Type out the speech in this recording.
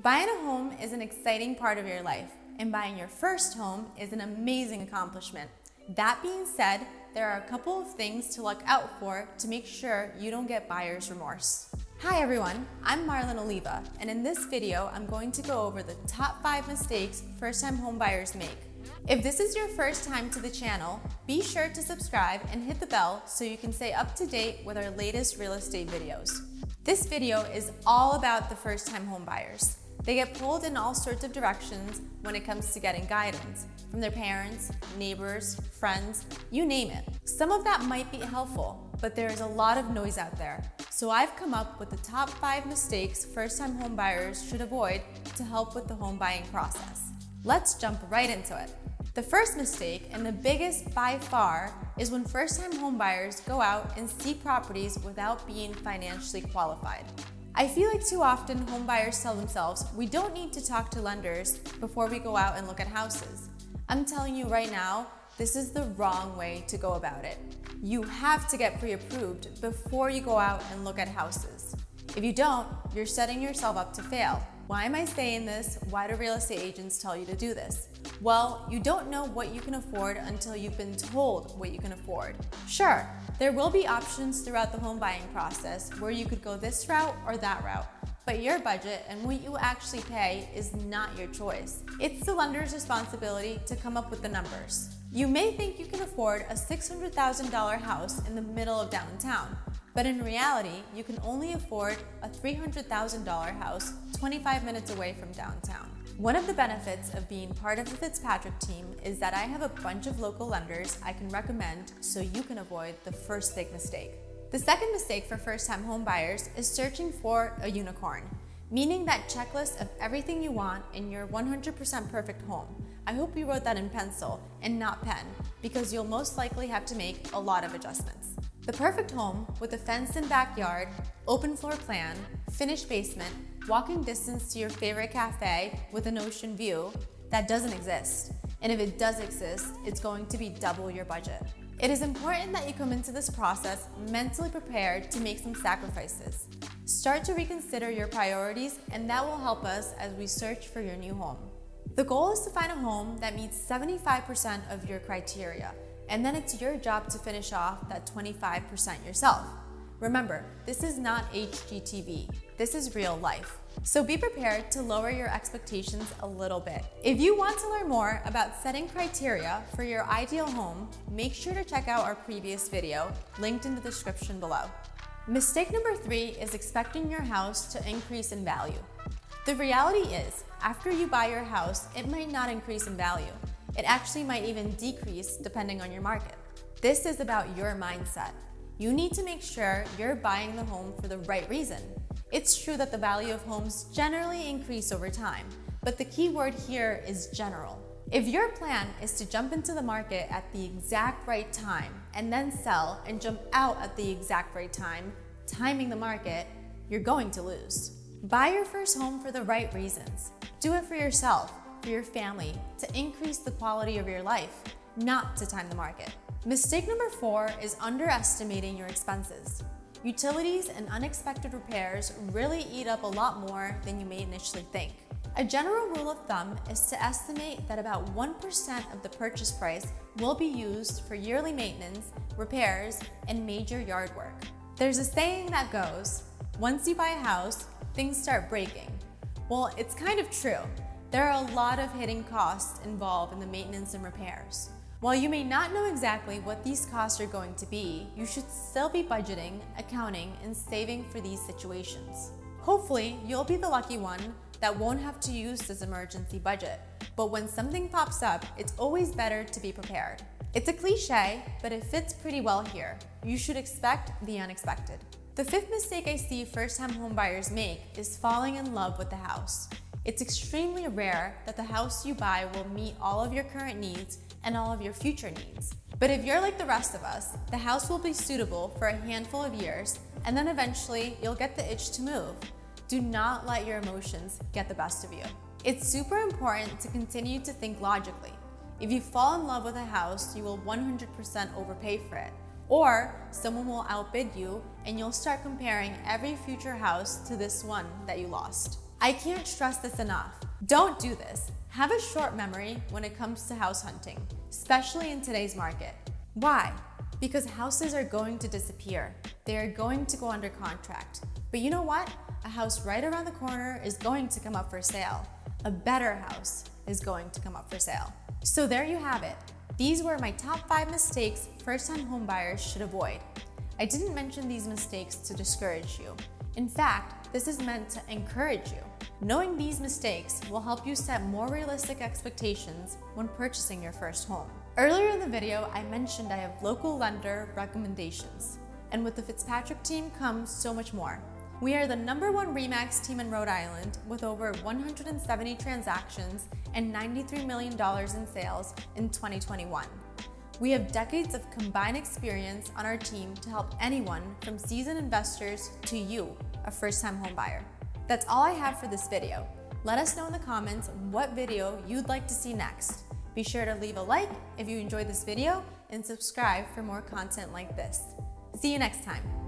Buying a home is an exciting part of your life, and buying your first home is an amazing accomplishment. That being said, there are a couple of things to look out for to make sure you don't get buyer's remorse. Hi everyone, I'm Marlon Oliva, and in this video, I'm going to go over the top 5 mistakes first-time homebuyers make. If this is your first time to the channel, be sure to subscribe and hit the bell so you can stay up to date with our latest real estate videos. This video is all about the first-time homebuyers. They get pulled in all sorts of directions when it comes to getting guidance from their parents, neighbors, friends, you name it. Some of that might be helpful, but there is a lot of noise out there. So I've come up with the top 5 mistakes first-time homebuyers should avoid to help with the home buying process. Let's jump right into it. The first mistake, and the biggest by far, is when first-time homebuyers go out and see properties without being financially qualified. I feel like too often homebuyers tell themselves, we don't need to talk to lenders before we go out and look at houses. I'm telling you right now, this is the wrong way to go about it. You have to get pre-approved before you go out and look at houses. If you don't, you're setting yourself up to fail. Why am I saying this? Why do real estate agents tell you to do this? Well, you don't know what you can afford until you've been told what you can afford. Sure, there will be options throughout the home buying process where you could go this route or that route, but your budget and what you actually pay is not your choice. It's the lender's responsibility to come up with the numbers. You may think you can afford a $600,000 house in the middle of downtown, but in reality, you can only afford a $300,000 house 25 minutes away from downtown. One of the benefits of being part of the Fitzpatrick team is that I have a bunch of local lenders I can recommend so you can avoid the first big mistake. The second mistake for first-time homebuyers is searching for a unicorn, meaning that checklist of everything you want in your 100% perfect home. I hope you wrote that in pencil and not pen, because you'll most likely have to make a lot of adjustments. The perfect home with a fenced-in backyard, open floor plan, finished basement, walking distance to your favorite cafe with an ocean view, that doesn't exist. And if it does exist, it's going to be double your budget. It is important that you come into this process mentally prepared to make some sacrifices. Start to reconsider your priorities, and that will help us as we search for your new home. The goal is to find a home that meets 75% of your criteria, and then it's your job to finish off that 25% yourself. Remember, this is not HGTV. This is real life. So be prepared to lower your expectations a little bit. If you want to learn more about setting criteria for your ideal home, make sure to check out our previous video, linked in the description below. Mistake number 3 is expecting your house to increase in value. The reality is, after you buy your house, it might not increase in value. It actually might even decrease depending on your market. This is about your mindset. You need to make sure you're buying the home for the right reason. It's true that the value of homes generally increase over time, but the key word here is general. If your plan is to jump into the market at the exact right time and then sell and jump out at the exact right time, timing the market, you're going to lose. Buy your first home for the right reasons. Do it for yourself, for your family, to increase the quality of your life, not to time the market. Mistake number 4 is underestimating your expenses. Utilities and unexpected repairs really eat up a lot more than you may initially think. A general rule of thumb is to estimate that about 1% of the purchase price will be used for yearly maintenance, repairs, and major yard work. There's a saying that goes, once you buy a house, things start breaking. Well, it's kind of true. There are a lot of hidden costs involved in the maintenance and repairs. While you may not know exactly what these costs are going to be, you should still be budgeting, accounting, and saving for these situations. Hopefully, you'll be the lucky one that won't have to use this emergency budget. But when something pops up, it's always better to be prepared. It's a cliche, but it fits pretty well here. You should expect the unexpected. The 5th mistake I see first-time homebuyers make is falling in love with the house. It's extremely rare that the house you buy will meet all of your current needs and all of your future needs. But if you're like the rest of us, the house will be suitable for a handful of years, and then eventually you'll get the itch to move. Do not let your emotions get the best of you. It's super important to continue to think logically. If you fall in love with a house, you will 100% overpay for it. Or someone will outbid you and you'll start comparing every future house to this one that you lost. I can't stress this enough. Don't do this. Have a short memory when it comes to house hunting, especially in today's market. Why? Because houses are going to disappear. They are going to go under contract. But you know what? A house right around the corner is going to come up for sale. A better house is going to come up for sale. So there you have it. These were my top 5 mistakes first-time homebuyers should avoid. I didn't mention these mistakes to discourage you. In fact, this is meant to encourage you. Knowing these mistakes will help you set more realistic expectations when purchasing your first home. Earlier in the video, I mentioned I have local lender recommendations. And with the Fitzpatrick team comes so much more. We are the #1 RE/MAX team in Rhode Island with over 170 transactions and $93 million in sales in 2021. We have decades of combined experience on our team to help anyone from seasoned investors to you, a first-time homebuyer. That's all I have for this video. Let us know in the comments what video you'd like to see next. Be sure to leave a like if you enjoyed this video and subscribe for more content like this. See you next time.